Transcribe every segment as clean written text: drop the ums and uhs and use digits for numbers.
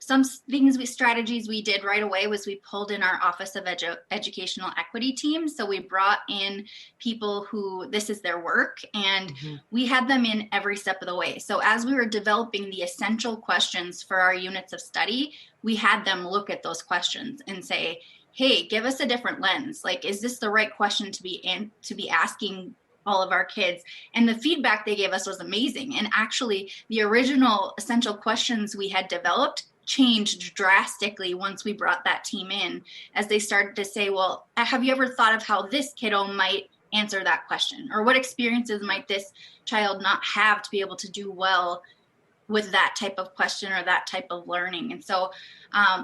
some strategies we did right away was we pulled in our Office of Educational Equity team. So we brought in people who this is their work, and we had them in every step of the way. So as we were developing the essential questions for our units of study, we had them look at those questions and say, hey, give us a different lens. Like, is this the right question to be asking all of our kids? And the feedback they gave us was amazing. And actually, the original essential questions we had developed changed drastically once we brought that team in, as they started to say, well, have you ever thought of how this kiddo might answer that question? Or what experiences might this child not have to be able to do well with that type of question or that type of learning? And so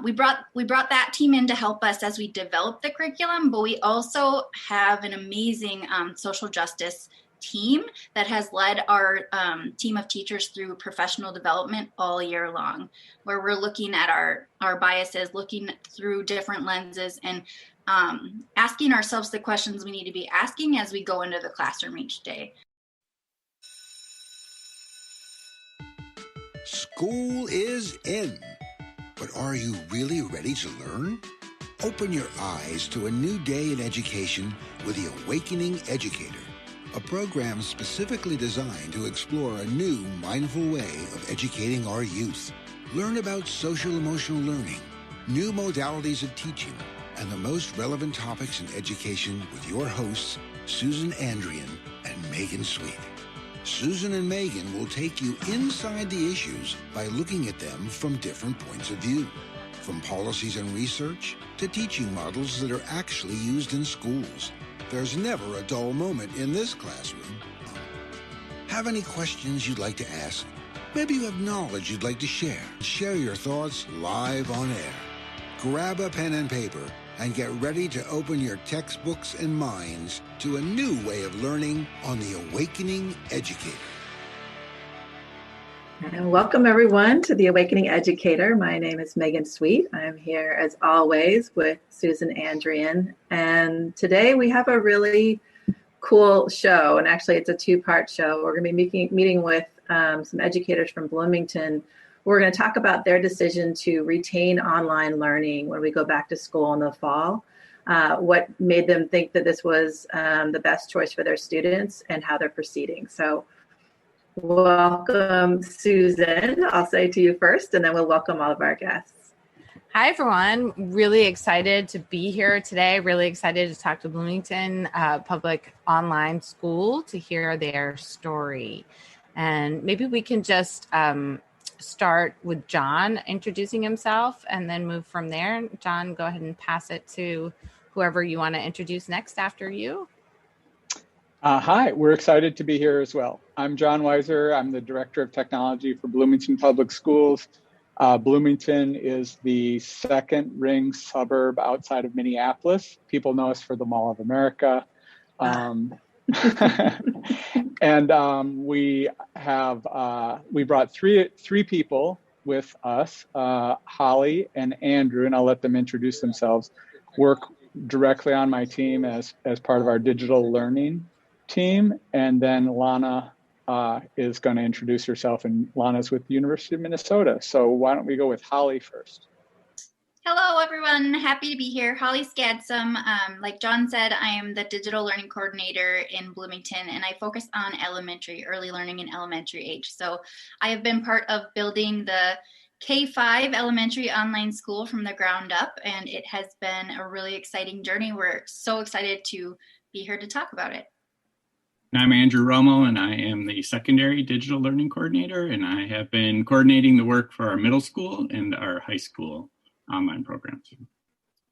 we brought that team in to help us as we develop the curriculum, but we also have an amazing social justice team that has led our team of teachers through professional development all year long, where we're looking at our biases, looking through different lenses, and asking ourselves the questions we need to be asking as we go into the classroom each day. School is in, but are you really ready to learn? Open your eyes to a new day in education with The Awakening Educator, a program specifically designed to explore a new, mindful way of educating our youth. Learn about social-emotional learning, new modalities of teaching, and the most relevant topics in education with your hosts, Susan Andrien and Megan Sweet. Susan and Megan will take you inside the issues by looking at them from different points of view, from policies and research to teaching models that are actually used in schools. There's never a dull moment in this classroom. Have any questions you'd like to ask? Maybe you have knowledge you'd like to share. Share your thoughts live on air. Grab a pen and paper and get ready to open your textbooks and minds to a new way of learning on The Awakening Educator. And welcome everyone to The Awakening Educator. My name is Megan Sweet. I'm here as always with Susan Andrien. And today we have a really cool show. And actually it's a two-part show. We're going to be meeting with some educators from Bloomington. We're going to talk about their decision to retain online learning when we go back to school in the fall, what made them think that this was the best choice for their students, and how they're proceeding. So welcome, Susan. I'll say to you first, and then we'll welcome all of our guests. Hi, everyone. Really excited to be here today. Really excited to talk to Bloomington Public Online School to hear their story. And maybe we can just start with John introducing himself and then move from there. John, go ahead and pass it to whoever you want to introduce next after you. Hi, we're excited to be here as well. I'm John Weiser. I'm the Director of Technology for Bloomington Public Schools. Bloomington is the second ring suburb outside of Minneapolis. People know us for the Mall of America. And we brought three people with us, Holly and Andrew, and I'll let them introduce themselves, work directly on my team as part of our digital learning team. And then Lana is going to introduce herself, and Lana's with the University of Minnesota. So why don't we go with Holly first? Hello, everyone. Happy to be here. Holly Skadsum. Like John said, I am the digital learning coordinator in Bloomington, and I focus on early learning in elementary age. So I have been part of building the K-5 elementary online school from the ground up, and it has been a really exciting journey. We're so excited to be here to talk about it. I'm Andrew Romo, and I am the secondary digital learning coordinator, and I have been coordinating the work for our middle school and our high school online programs.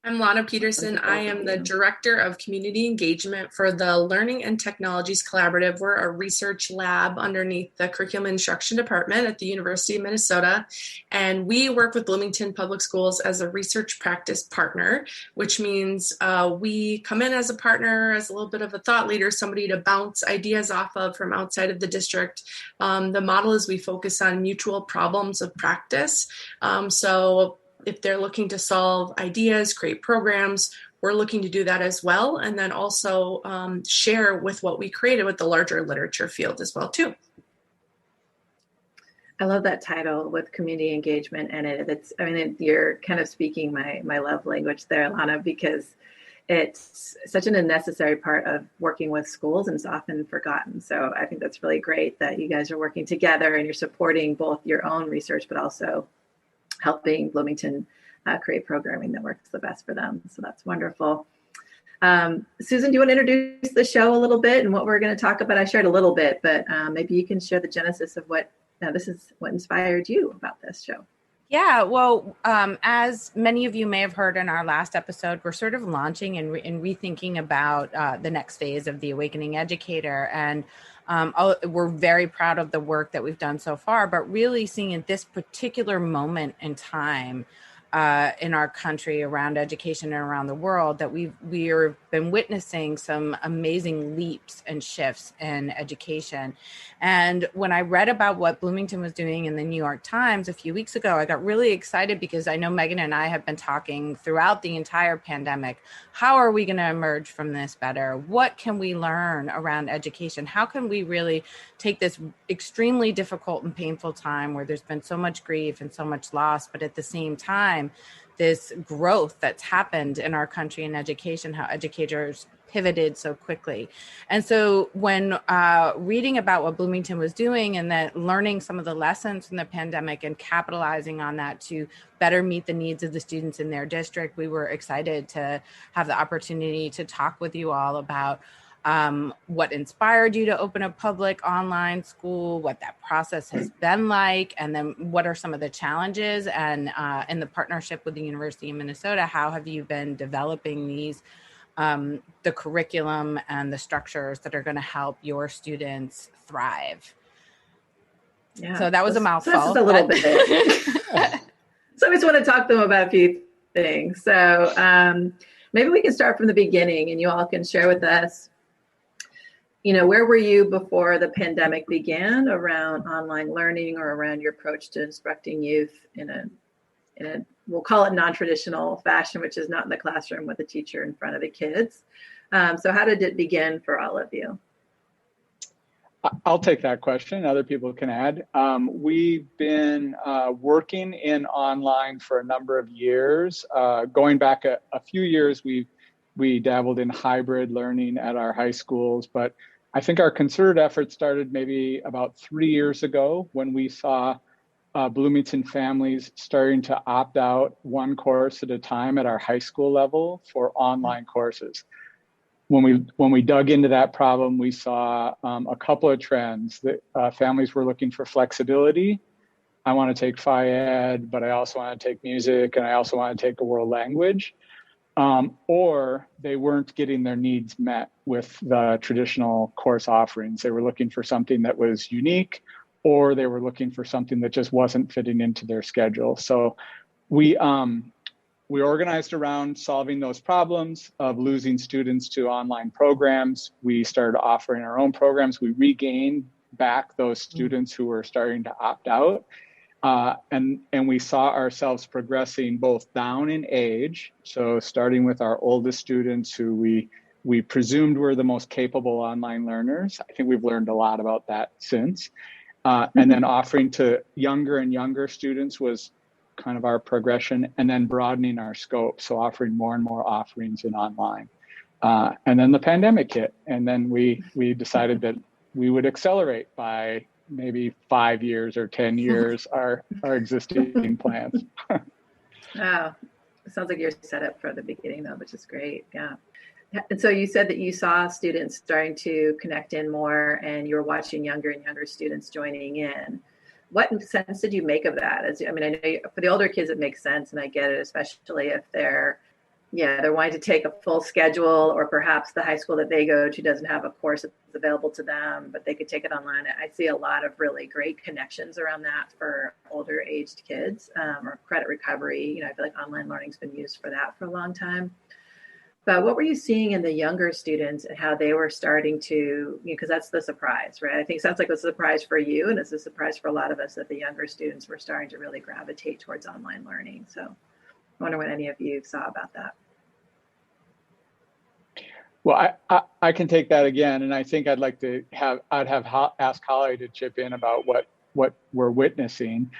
I'm Lana Peterson. I am the Director of Community Engagement for the Learning and Technologies Collaborative. We're a research lab underneath the Curriculum Instruction Department at the University of Minnesota. And we work with Bloomington Public Schools as a research practice partner, which means we come in as a partner, as a little bit of a thought leader, somebody to bounce ideas off of from outside of the district. The model is we focus on mutual problems of practice. So if they're looking to solve ideas, create programs, we're looking to do that as well. And then also share with what we created with the larger literature field as well, too. I love that title with community engagement in it. You're kind of speaking my love language there, Alana, because it's such an unnecessary part of working with schools and it's often forgotten. So I think that's really great that you guys are working together and you're supporting both your own research, but also helping Bloomington create programming that works the best for them. So that's wonderful. Susan, do you want to introduce the show a little bit and what we're going to talk about? I shared a little bit, but maybe you can share the genesis of what inspired you about this show. Yeah, well, as many of you may have heard in our last episode, we're sort of launching and rethinking about the next phase of the Awakening Educator. And we're very proud of the work that we've done so far, but really seeing at this particular moment in time in our country around education and around the world that we've been witnessing some amazing leaps and shifts in education. And when I read about what Bloomington was doing in the New York Times a few weeks ago, I got really excited because I know Megan and I have been talking throughout the entire pandemic. How are we going to emerge from this better? What can we learn around education? How can we really take this extremely difficult and painful time where there's been so much grief and so much loss, but at the same time, this growth that's happened in our country in education, how educators pivoted so quickly. And so when reading about what Bloomington was doing and that learning some of the lessons from the pandemic and capitalizing on that to better meet the needs of the students in their district, we were excited to have the opportunity to talk with you all about what inspired you to open a public online school, what that process has been like, and then what are some of the challenges, and in the partnership with the University of Minnesota, how have you been developing these, the curriculum and the structures that are going to help your students thrive? Yeah, so that was a mouthful. So just a little bit. So I just want to talk to them about a few things. So maybe we can start from the beginning and you all can share with us, where were you before the pandemic began around online learning or around your approach to instructing youth in a we'll call it non-traditional fashion, which is not in the classroom with a teacher in front of the kids. So how did it begin for all of you? I'll take that question. Other people can add. We've been working in online for a number of years. Going back a few years, we dabbled in hybrid learning at our high schools, but I think our concerted effort started maybe about 3 years ago when we saw Bloomington families starting to opt out one course at a time at our high school level for online courses. When we dug into that problem, we saw a couple of trends that families were looking for flexibility. I want to take Phi Ed, but I also want to take music, and I also want to take a world language. Or they weren't getting their needs met with the traditional course offerings. They were looking for something that was unique, or they were looking for something that just wasn't fitting into their schedule. So we organized around solving those problems of losing students to online programs. We started offering our own programs. We regained back those students who were starting to opt out. And we saw ourselves progressing both down in age. So starting with our oldest students who we presumed were the most capable online learners. I think we've learned a lot about that since. And then offering to younger and younger students was kind of our progression, and then broadening our scope. So offering more and more offerings in online. And then the pandemic hit. And then we decided that we would accelerate by maybe 5 years or 10 years our existing plans. Wow. It sounds like you're set up for the beginning though, which is great. Yeah. And so you said that you saw students starting to connect in more and you were watching younger and younger students joining in. What sense did you make of that? I know for the older kids, it makes sense. And I get it, especially if they're wanting to take a full schedule, or perhaps the high school that they go to doesn't have a course that's available to them, but they could take it online. I see a lot of really great connections around that for older aged kids, or credit recovery. I feel like online learning's been used for that for a long time. But what were you seeing in the younger students and how they were starting to, because that's the surprise, right? I think it sounds like it was a surprise for you, and it's a surprise for a lot of us that the younger students were starting to really gravitate towards online learning. So I wonder what any of you saw about that. Well, I can take that again, and I think I'd like to ask Holly to chip in about what we're witnessing.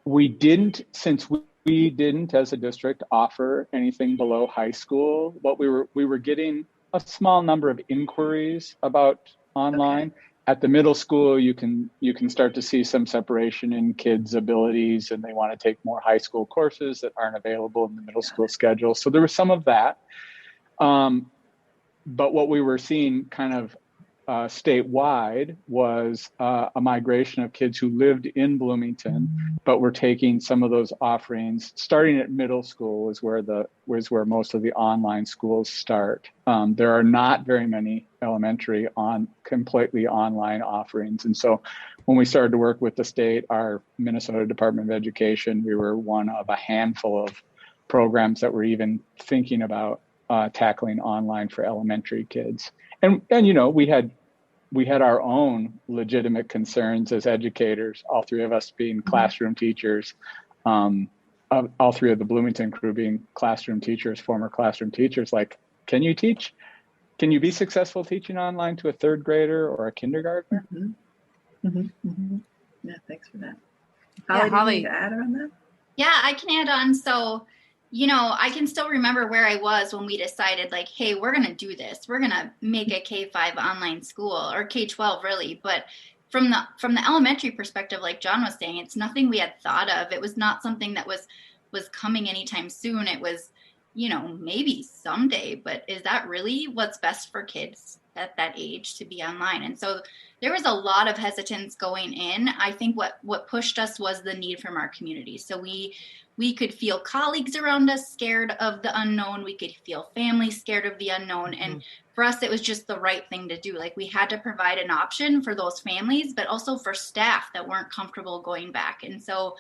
We didn't, since we didn't as a district offer anything below high school, but we were getting a small number of inquiries about online. Okay. At the middle school, you can start to see some separation in kids' abilities, and they want to take more high school courses that aren't available in the middle school schedule. So there was some of that. But what we were seeing kind of statewide was a migration of kids who lived in Bloomington, but were taking some of those offerings. Starting at middle school is where most of the online schools start. There are not very many elementary completely online offerings. And so when we started to work with the state, our Minnesota Department of Education, we were one of a handful of programs that were even thinking about tackling online for elementary kids. And we had our own legitimate concerns as educators, all three of us being classroom teachers, all three of the Bloomington crew being classroom teachers, former classroom teachers. Like, can you teach? Can you be successful teaching online to a third grader or a kindergartner? Mm-hmm. Mm-hmm. Mm-hmm. Yeah, thanks for that. Holly, do you need to add on that? Yeah, I can add on. So, I can still remember where I was when we decided, like, hey, we're going to do this. We're going to make a K-5 online school, or K-12 really. But from the elementary perspective, like John was saying, it's nothing we had thought of. It was not something that was coming anytime soon. It was, maybe someday, but is that really what's best for kids at that age to be online? And so there was a lot of hesitance going in. I think what pushed us was the need from our community. So we could feel colleagues around us scared of the unknown. We could feel families scared of the unknown. Mm-hmm. And for us, it was just the right thing to do. Like, we had to provide an option for those families, but also for staff that weren't comfortable going back. And so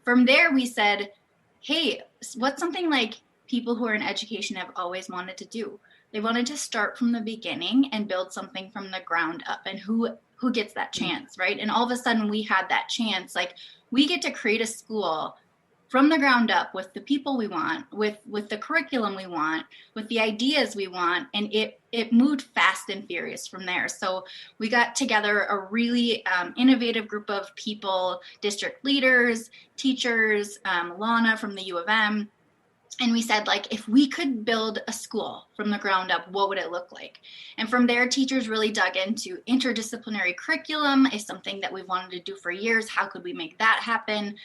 from there, we said, hey, what's something like people who are in education have always wanted to do? They wanted to start from the beginning and build something from the ground up. And who gets that chance, right? And all of a sudden we had that chance. Like, we get to create a school from the ground up with the people we want, with the curriculum we want, with the ideas we want. And it moved fast and furious from there. So we got together a really innovative group of people, district leaders, teachers, Lana from the U of M. And we said, like, if we could build a school from the ground up, what would it look like? And from there, teachers really dug into interdisciplinary curriculum is something that we've wanted to do for years. How could we make that happen?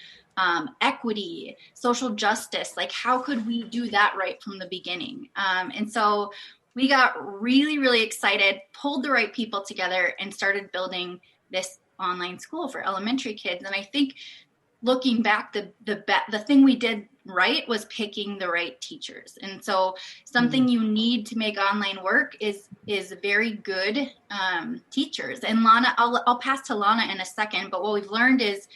Equity, social justice, like, how could we do that right from the beginning? And so we got really, really excited, pulled the right people together, and started building this online school for elementary kids. And I think looking back, the thing we did right was picking the right teachers. And so something you need to make online work is very good teachers. And Lana, I'll pass to Lana in a second, but what we've learned is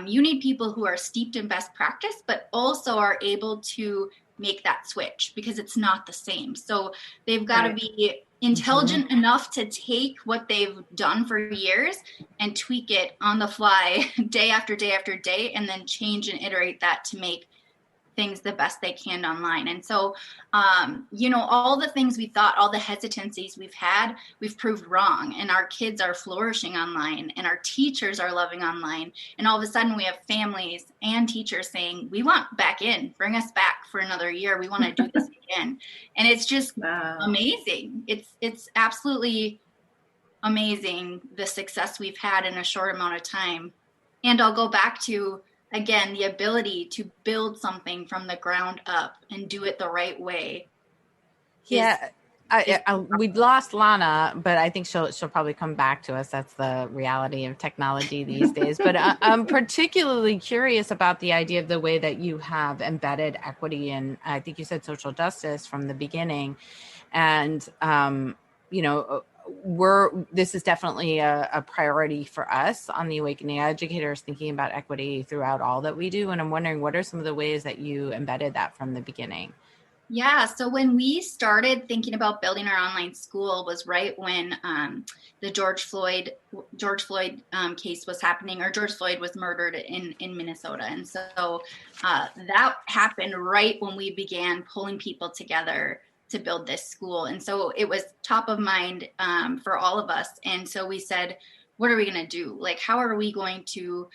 you need people who are steeped in best practice, but also are able to make that switch, because it's not the same. So they've got to be intelligent enough to take what they've done for years and tweak it on the fly day after day after day, and then change and iterate that to make things the best they can online. And so, all the things we thought, all the hesitancies we've had, we've proved wrong. And our kids are flourishing online, and our teachers are loving online. And all of a sudden we have families and teachers saying, we want back in, bring us back for another year. We want to do this again. And it's just amazing. It's absolutely amazing, the success we've had in a short amount of time. And I'll go back to, again, the ability to build something from the ground up and do it the right way. Yeah, we've lost Lana, but I think she'll probably come back to us. That's the reality of technology these days. But I'm particularly curious about the idea of the way that you have embedded equity, and I think you said social justice from the beginning. And this is definitely a priority for us on the Awakening Educators, thinking about equity throughout all that we do. And I'm wondering, what are some of the ways that you embedded that from the beginning? Yeah, so when we started thinking about building our online school was right when the George Floyd case was happening, or George Floyd was murdered in Minnesota. And so that happened right when we began pulling people together to build this school. And so it was top of mind for all of us. And so we said, what are we going to do? Like, how are we going to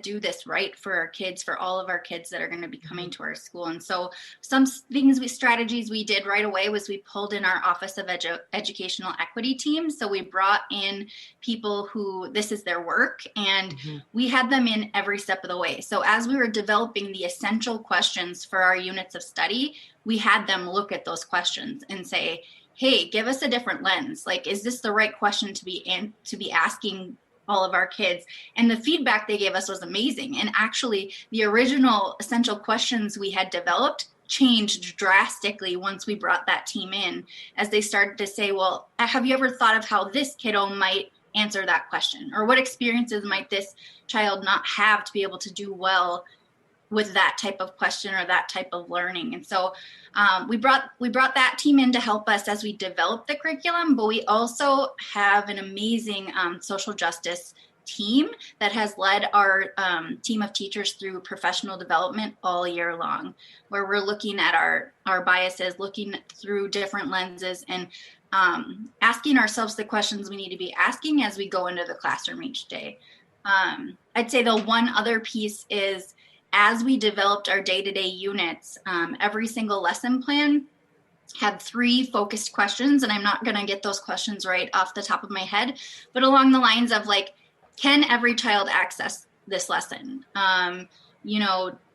do this right for our kids, for all of our kids that are going to be coming to our school? And so some strategies we did right away was we pulled in our Office of Educational Equity team. So we brought in people who this is their work, and we had them in every step of the way. So as we were developing the essential questions for our units of study, we had them look at those questions and say, hey, give us a different lens. Like, is this the right question to be asking all of our kids? And the feedback they gave us was amazing. And actually, the original essential questions we had developed changed drastically once we brought that team in, as they started to say, well, have you ever thought of how this kiddo might answer that question? Or what experiences might this child not have to be able to do well with that type of question or that type of learning? And so we brought that team in to help us as we develop the curriculum, but we also have an amazing social justice team that has led our team of teachers through professional development all year long, where we're looking at our biases, looking through different lenses, and asking ourselves the questions we need to be asking as we go into the classroom each day. I'd say the one other piece is, as we developed our day-to-day units, every single lesson plan had 3 focused questions, and I'm not going to get those questions right off the top of my head, but along the lines of, like, can every child access this lesson?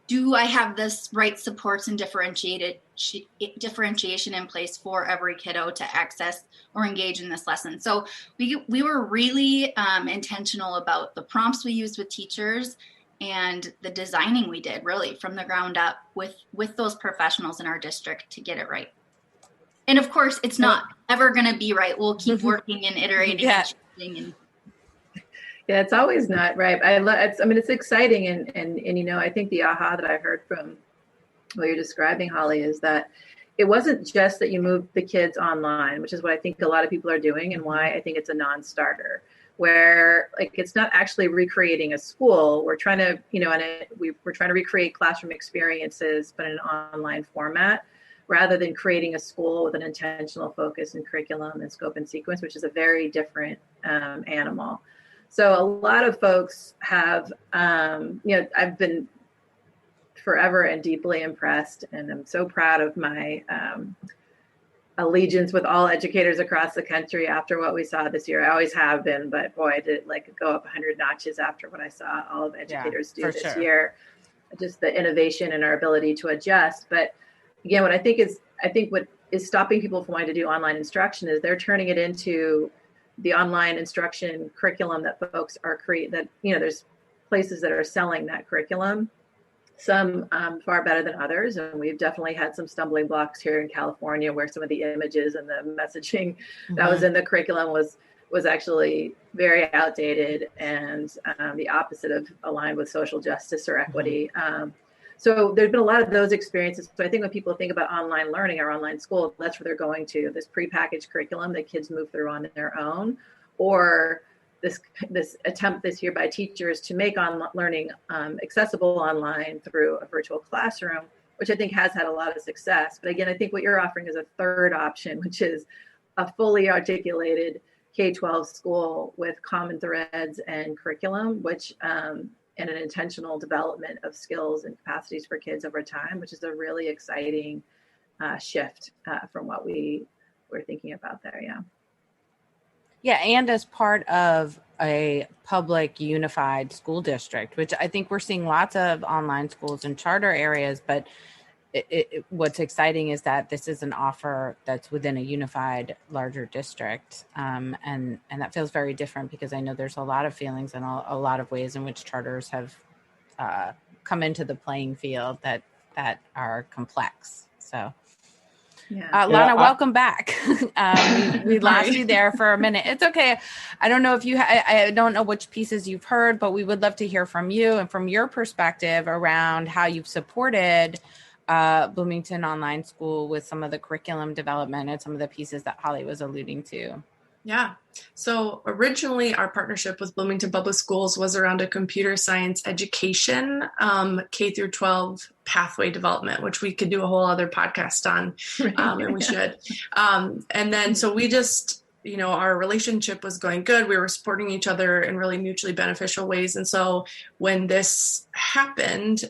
Do I have this right supports and differentiation in place for every kiddo to access or engage in this lesson? So we were really intentional about the prompts we used with teachers and the designing we did, really from the ground up with those professionals in our district to get it right. And of course, it's not ever going to be right. We'll keep working and iterating and changing. Yeah, it's always not right. It's exciting. And I think the aha that I heard from what you're describing, Holly, is that it wasn't just that you moved the kids online, which is what I think a lot of people are doing, and why I think it's a non-starter, where, like, it's not actually recreating a school. We're trying to, we're trying to recreate classroom experiences, but in an online format, rather than creating a school with an intentional focus and curriculum and scope and sequence, which is a very different animal. So a lot of folks have, I've been forever and deeply impressed, and I'm so proud of my allegiance with all educators across the country after what we saw this year. I always have been, but boy, I did go up 100 notches after what I saw all of educators do this year. Just the innovation and our ability to adjust. But again, what I think what is stopping people from wanting to do online instruction is they're turning it into the online instruction curriculum that folks are there's places that are selling that curriculum, some far better than others. And we've definitely had some stumbling blocks here in California, where some of the images and the messaging that was in the curriculum was actually very outdated and the opposite of aligned with social justice or equity. So there's been a lot of those experiences. So I think when people think about online learning or online school, that's where they're going to, this prepackaged curriculum that kids move through on their own, or this attempt this year by teachers to make learning accessible online through a virtual classroom, which I think has had a lot of success. But again, I think what you're offering is a third option, which is a fully articulated K-12 school with common threads and curriculum, which and an intentional development of skills and capacities for kids over time, which is a really exciting shift from what we were thinking about there. Yeah. Yeah, and as part of a public unified school district, which I think we're seeing lots of online schools in charter areas, but what's exciting is that this is an offer that's within a unified larger district. And that feels very different, because I know there's a lot of feelings and a lot of ways in which charters have come into the playing field that are complex. So Lana, welcome back. We lost you there for a minute. It's okay. I don't know if I don't know which pieces you've heard, but we would love to hear from you and from your perspective around how you've supported Bloomington Online School with some of the curriculum development and some of the pieces that Holly was alluding to. Yeah. So originally our partnership with Bloomington Public Schools was around a computer science education, K through 12 pathway development, which we could do a whole other podcast on, and we should. And then, so we just our relationship was going good. We were supporting each other in really mutually beneficial ways. And so when this happened,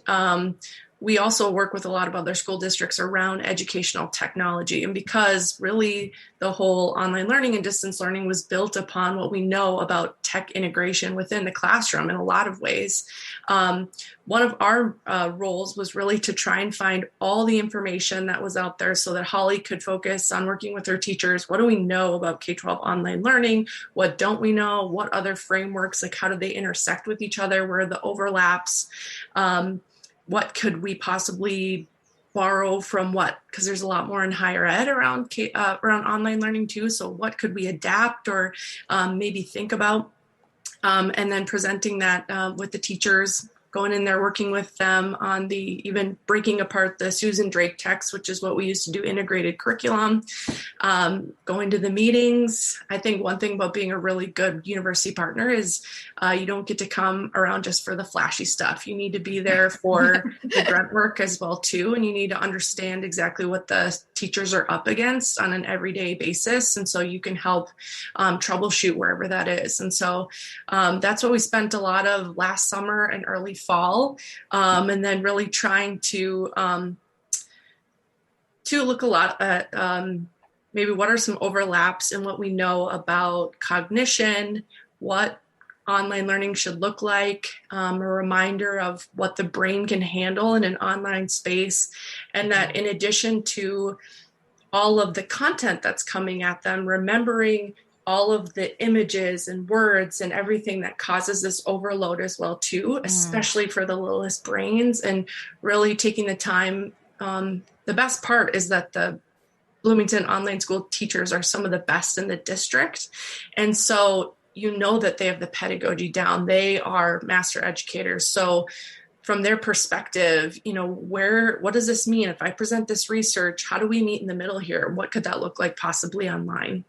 we also work with a lot of other school districts around educational technology. And because really the whole online learning and distance learning was built upon what we know about tech integration within the classroom in a lot of ways, one of our roles was really to try and find all the information that was out there so that Holly could focus on working with her teachers. What do we know about K-12 online learning? What don't we know? What other frameworks, like how do they intersect with each other? Where are the overlaps? What could we possibly borrow from what? Because there's a lot more in higher ed around online learning too. So what could we adapt or maybe think about? And then presenting that with the teachers, going in there, working with them on even breaking apart the Susan Drake text, which is what we used to do, integrated curriculum, going to the meetings. I think one thing about being a really good university partner is you don't get to come around just for the flashy stuff. You need to be there for the grunt work as well too. And you need to understand exactly what the teachers are up against on an everyday basis. And so you can help troubleshoot wherever that is. And so that's what we spent a lot of last summer and early fall, and then really trying to look a lot at maybe what are some overlaps in what we know about cognition, what online learning should look like, a reminder of what the brain can handle in an online space, and that in addition to all of the content that's coming at them, remembering all of the images and words and everything that causes this overload as well too, especially for the littlest brains, and really taking the time. The best part is that the Bloomington online school teachers are some of the best in the district. And so that they have the pedagogy down. They are master educators. So from their perspective, what does this mean? If I present this research, how do we meet in the middle here? What could that look like possibly online?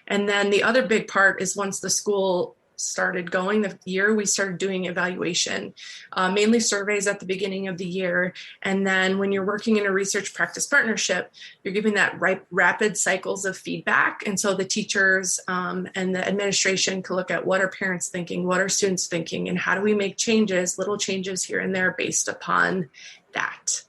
And then the other big part is once the school started going the year, we started doing evaluation, mainly surveys at the beginning of the year. And then when you're working in a research practice partnership, you're giving that rapid cycles of feedback. And so the teachers and the administration can look at what are parents thinking, what are students thinking, and how do we make changes, little changes here and there based upon that.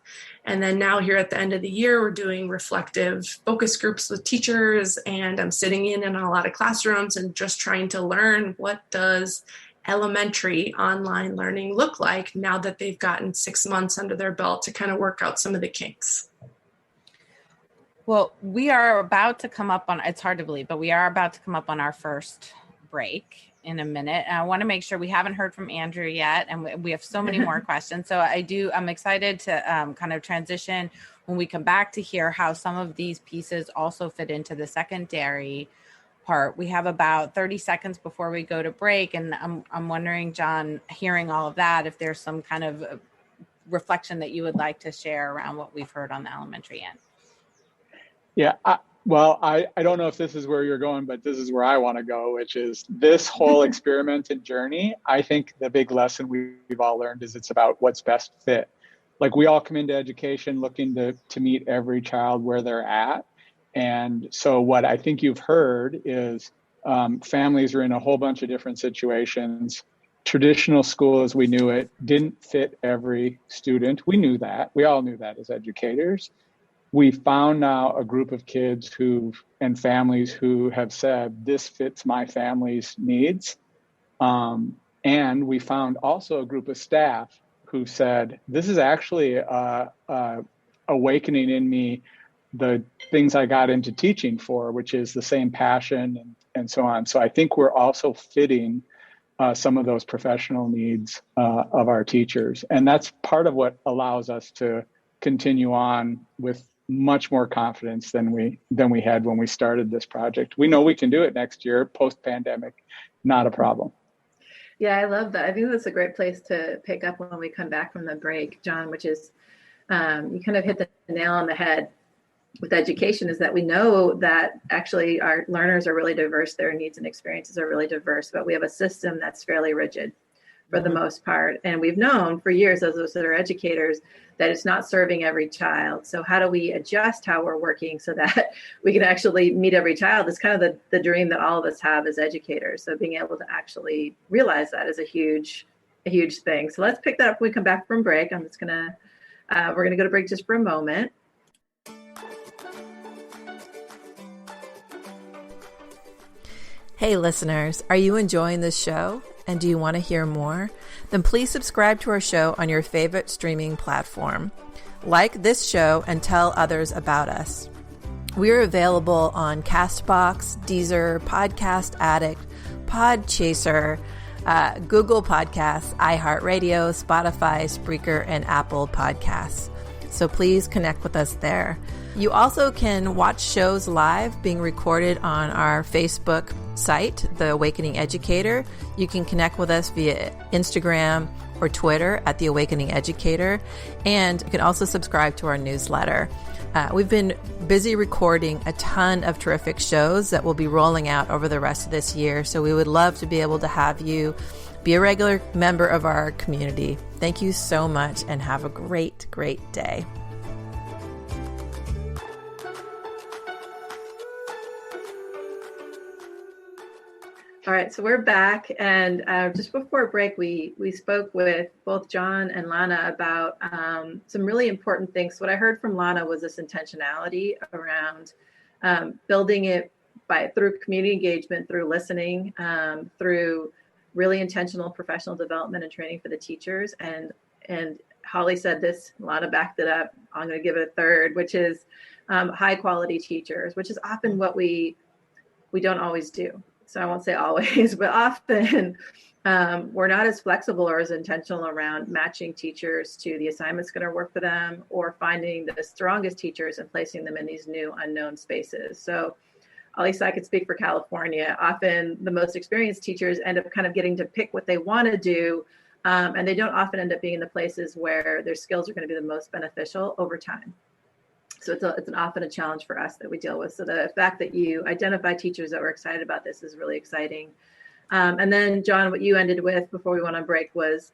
And then now here at the end of the year, we're doing reflective focus groups with teachers, and I'm sitting in a lot of classrooms and just trying to learn what does elementary online learning look like now that they've gotten 6 months under their belt to kind of work out some of the kinks. Well, we are about to come up on, it's hard to believe, but we are about to come up on our first break in a minute. And I want to make sure we haven't heard from Andrew yet, and we have so many more questions. So I'm excited to kind of transition when we come back to hear how some of these pieces also fit into the secondary part. We have about 30 seconds before we go to break. And I'm wondering, John, hearing all of that, if there's some kind of reflection that you would like to share around what we've heard on the elementary end. Yeah, I don't know if this is where you're going, but this is where I want to go, which is this whole experiment and journey. I think the big lesson we've all learned is it's about what's best fit. Like, we all come into education looking to meet every child where they're at. And so what I think you've heard is families are in a whole bunch of different situations. Traditional school as we knew it didn't fit every student. We knew that. We all knew that as educators. We found now a group of kids and families who have said, this fits my family's needs. And we found also a group of staff who said, this is actually awakening in me the things I got into teaching for, which is the same passion and so on. So I think we're also fitting some of those professional needs of our teachers. And that's part of what allows us to continue on with much more confidence than we had when we started this project. We know we can do it next year, post-pandemic, not a problem. Yeah, I love that. I think that's a great place to pick up when we come back from the break, John, which is you kind of hit the nail on the head with education, is that we know that actually our learners are really diverse, their needs and experiences are really diverse, but we have a system that's fairly rigid, for the most part. And we've known for years, as those that are educators, that it's not serving every child. So how do we adjust how we're working so that we can actually meet every child? It's kind of the dream that all of us have as educators. So being able to actually realize that is a huge thing. So let's pick that up when we come back from break. We're going to go to break just for a moment. Hey listeners, are you enjoying this show? And do you want to hear more? Then please subscribe to our show on your favorite streaming platform. Like this show and tell others about us. We are available on CastBox, Deezer, Podcast Addict, Podchaser, Google Podcasts, iHeartRadio, Spotify, Spreaker, and Apple Podcasts. So please connect with us there. You also can watch shows live being recorded on our Facebook site, The Awakening Educator. You can connect with us via Instagram or Twitter at The Awakening Educator. And you can also subscribe to our newsletter. We've been busy recording a ton of terrific shows that will be rolling out over the rest of this year. So we would love to be able to have you be a regular member of our community. Thank you so much and have a great, great day. All right, so we're back, and just before break, we spoke with both John and Lana about some really important things. What I heard from Lana was this intentionality around building it through community engagement, through listening, through really intentional professional development and training for the teachers. And Holly said this, Lana backed it up. I'm going to give it a third, which is high quality teachers, which is often what we don't always do. So I won't say always, but often we're not as flexible or as intentional around matching teachers to the assignments going to work for them, or finding the strongest teachers and placing them in these new unknown spaces. So at least I could speak for California. Often the most experienced teachers end up kind of getting to pick what they want to do, and they don't often end up being in the places where their skills are going to be the most beneficial over time. So it's often a challenge for us that we deal with. So the fact that you identify teachers that were excited about this is really exciting. And then, John, what you ended with before we went on break was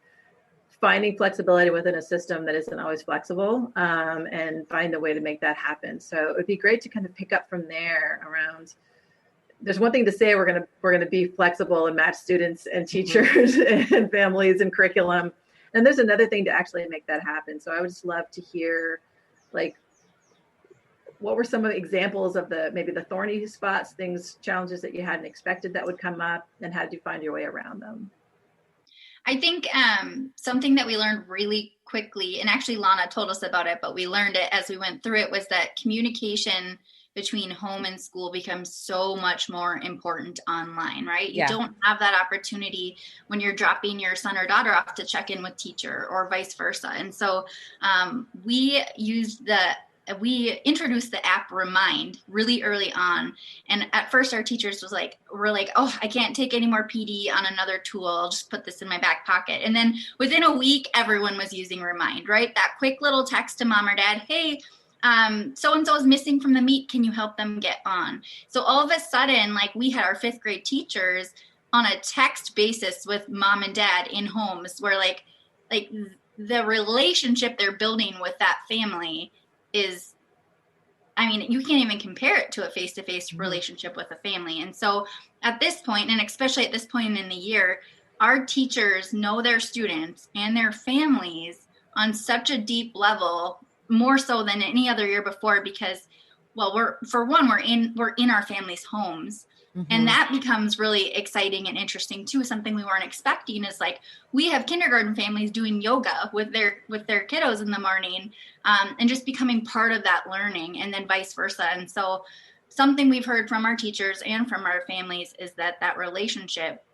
finding flexibility within a system that isn't always flexible, and find a way to make that happen. So it would be great to kind of pick up from there around. There's one thing to say we're gonna be flexible and match students and teachers and families and curriculum, and there's another thing to actually make that happen. So I would just love to hear, like, what were some of the examples of maybe the thorny spots, challenges that you hadn't expected that would come up, and how did you find your way around them? I think something that we learned really quickly, and actually Lana told us about it, but we learned it as we went through it, was that communication between home and school becomes so much more important online, right? You don't have that opportunity when you're dropping your son or daughter off to check in with teacher, or vice versa. And so we introduced the app Remind really early on. And at first our teachers were like, oh, I can't take any more PD on another tool. I'll just put this in my back pocket. And then within a week, everyone was using Remind, right? That quick little text to mom or dad, hey, so-and-so is missing from the meet. Can you help them get on? So all of a sudden, like, we had our 5th grade teachers on a text basis with mom and dad in homes, where like the relationship they're building with that family is, I mean, you can't even compare it to a face-to-face relationship with a family. And so at this point, and especially at this point in the year, our teachers know their students and their families on such a deep level, more so than any other year before, because, well, we're in our families' homes. Mm-hmm. And that becomes really exciting and interesting too. Something we weren't expecting is, like, we have kindergarten families doing yoga with their kiddos in the morning, and just becoming part of that learning, and then vice versa. And so something we've heard from our teachers and from our families is that relationship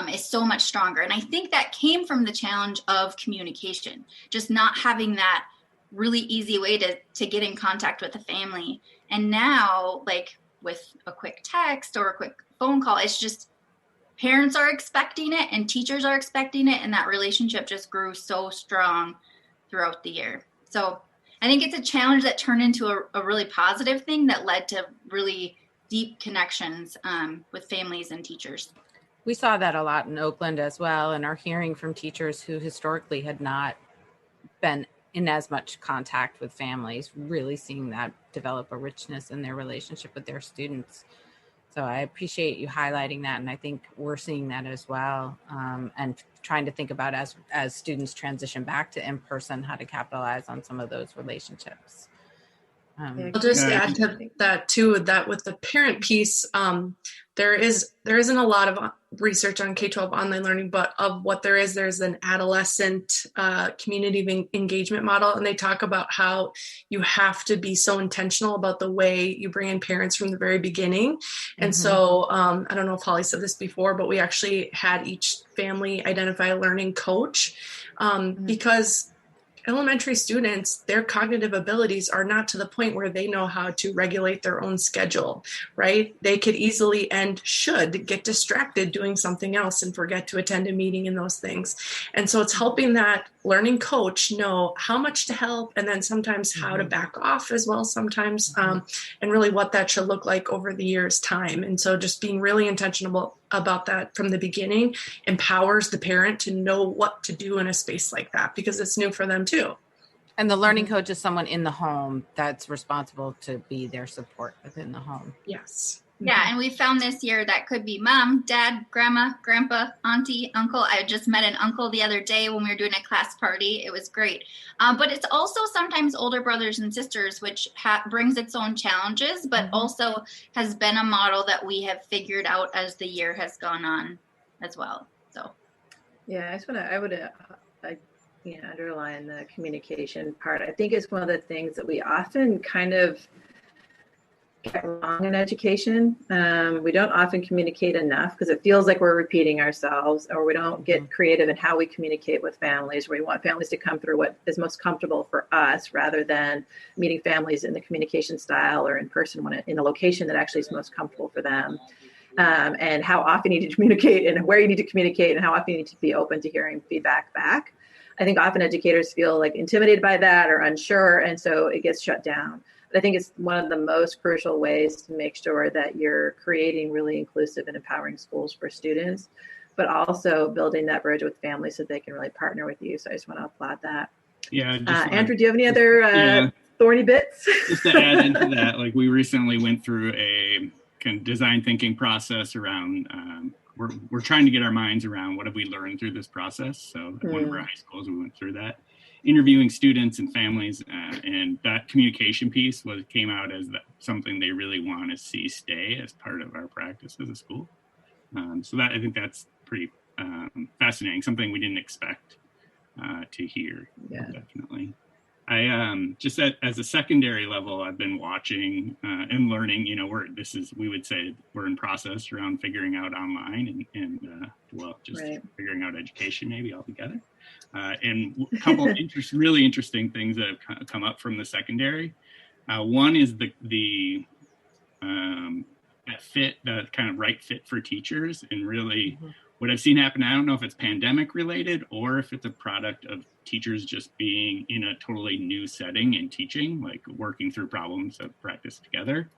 is so much stronger. And I think that came from the challenge of communication, just not having that really easy way to get in contact with the family. And now, like, with a quick text or a quick phone call, it's just parents are expecting it and teachers are expecting it. And that relationship just grew so strong throughout the year. So I think it's a challenge that turned into a really positive thing that led to really deep connections with families and teachers. We saw that a lot in Oakland as well, and are hearing from teachers who historically had not been in as much contact with families, really seeing that develop a richness in their relationship with their students. So I appreciate you highlighting that, and I think we're seeing that as well, and trying to think about as students transition back to in-person, how to capitalize on some of those relationships. I'll just add to that too, that with the parent piece, there isn't a lot of research on K-12 online learning, but of what there's an adolescent community engagement model. And they talk about how you have to be so intentional about the way you bring in parents from the very beginning. And so I don't know if Holly said this before, but we actually had each family identify a learning coach because elementary students, their cognitive abilities are not to the point where they know how to regulate their own schedule, right? They could easily and should get distracted doing something else and forget to attend a meeting and those things. And so it's helping that learning coach know how much to help and then sometimes how to back off as well sometimes, and really what that should look like over the year's time. And so just being really intentional about that from the beginning empowers the parent to know what to do in a space like that because it's new for them too. And the learning coach is someone in the home that's responsible to be their support within the home. Yes. Yeah, and we found this year that could be mom, dad, grandma, grandpa, auntie, uncle. I just met an uncle the other day when we were doing a class party. It was great. But it's also sometimes older brothers and sisters, which brings its own challenges, but also has been a model that we have figured out as the year has gone on as well. So, yeah, I would underline the communication part. I think it's one of the things that we often kind of get wrong in education. We don't often communicate enough because it feels like we're repeating ourselves, or we don't get creative in how we communicate with families. We want families to come through what is most comfortable for us rather than meeting families in the communication style or in person when in a location that actually is most comfortable for them. And how often you need to communicate and where you need to communicate and how often you need to be open to hearing feedback back. I think often educators feel like intimidated by that or unsure, and so it gets shut down. I think it's one of the most crucial ways to make sure that you're creating really inclusive and empowering schools for students, but also building that bridge with families so they can really partner with you. So I just want to applaud that. Yeah. Andrew, do you have any other thorny bits? Just to add into that, like we recently went through a kind of design thinking process around, we're trying to get our minds around what have we learned through this process. So at one of our high schools, we went through that. Interviewing students and families, and that communication piece came out as something they really want to see stay as part of our practice as a school. So I think that's pretty fascinating, something we didn't expect to hear. Yeah, definitely. I just as a secondary level, I've been watching and learning. You know, we would say we're in process around figuring out online and figuring out education maybe altogether. And a couple of really interesting things that have come up from the secondary. One is the kind of right fit for teachers, and really what I've seen happen. I don't know if it's pandemic related or if it's a product of teachers just being in a totally new setting and teaching, like working through problems of practice together,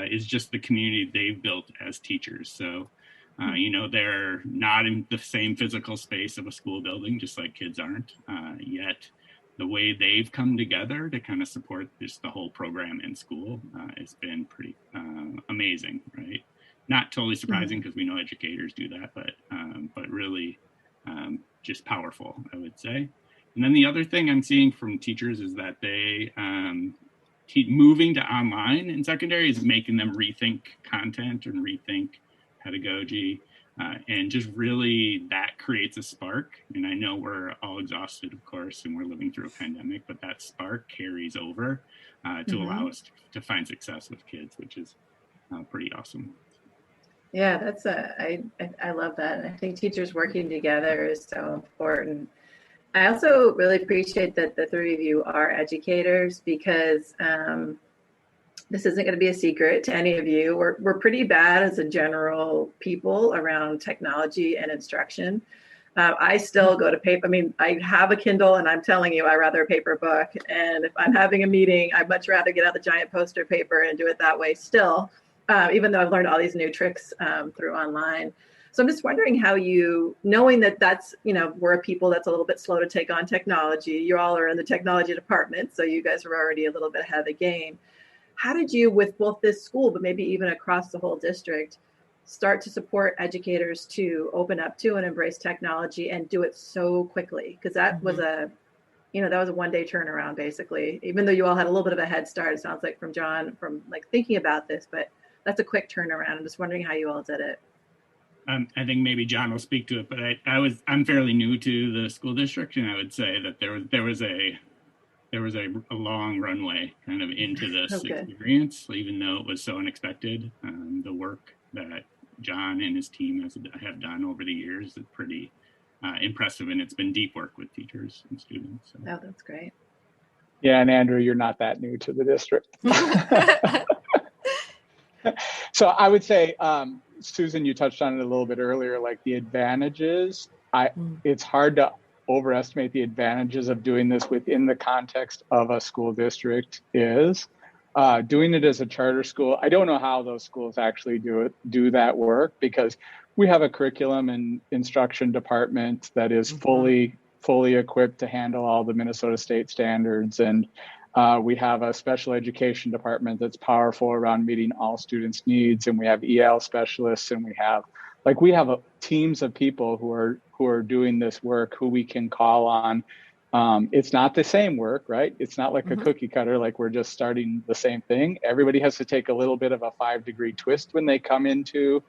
is just the community they've built as teachers. So. They're not in the same physical space of a school building, just like kids aren't. Yet the way they've come together to kind of support just the whole program in school has been pretty amazing, right? Not totally surprising because we know educators do that, but really just powerful, I would say. And then the other thing I'm seeing from teachers is that they moving to online in secondary is making them rethink content and rethink pedagogy, and just really that creates a spark. And I know we're all exhausted, of course, and we're living through a pandemic, but that spark carries over to allow us to find success with kids, which is pretty awesome. Yeah, that's I love that. And I think teachers working together is so important. I also really appreciate that the three of you are educators because this isn't going to be a secret to any of you. We're pretty bad as a general people around technology and instruction. I still go to paper. I mean, I have a Kindle and I'm telling you, I rather a paper book. And if I'm having a meeting, I'd much rather get out the giant poster paper and do it that way still, even though I've learned all these new tricks through online. So I'm just wondering how you, knowing that that's, we're a people that's a little bit slow to take on technology. You all are in the technology department, so you guys are already a little bit ahead of the game. How did you, with both this school, but maybe even across the whole district, start to support educators to open up to and embrace technology and do it so quickly? Because that was that was a one-day turnaround, basically. Even though you all had a little bit of a head start, it sounds like from John, from like thinking about this, but that's a quick turnaround. I'm just wondering how you all did it. I think maybe John will speak to it, but I'm fairly new to the school district, and I would say that there was a long runway kind of into this experience, even though it was so unexpected. The work that John and his team have done over the years is pretty impressive, and it's been deep work with teachers and students. So. Oh, that's great. Yeah, and Andrew, you're not that new to the district. So I would say, Susan, you touched on it a little bit earlier, like the advantages. It's hard to overestimate the advantages of doing this within the context of a school district is. Doing it as a charter school, I don't know how those schools actually do that work, because we have a curriculum and instruction department that is fully equipped to handle all the Minnesota state standards. And we have a special education department that's powerful around meeting all students' needs. And we have EL specialists, and we have teams of people who are doing this work who we can call on. It's not the same work, right? It's not like a cookie cutter, like we're just starting the same thing. Everybody has to take a little bit of a 5-degree twist when they come into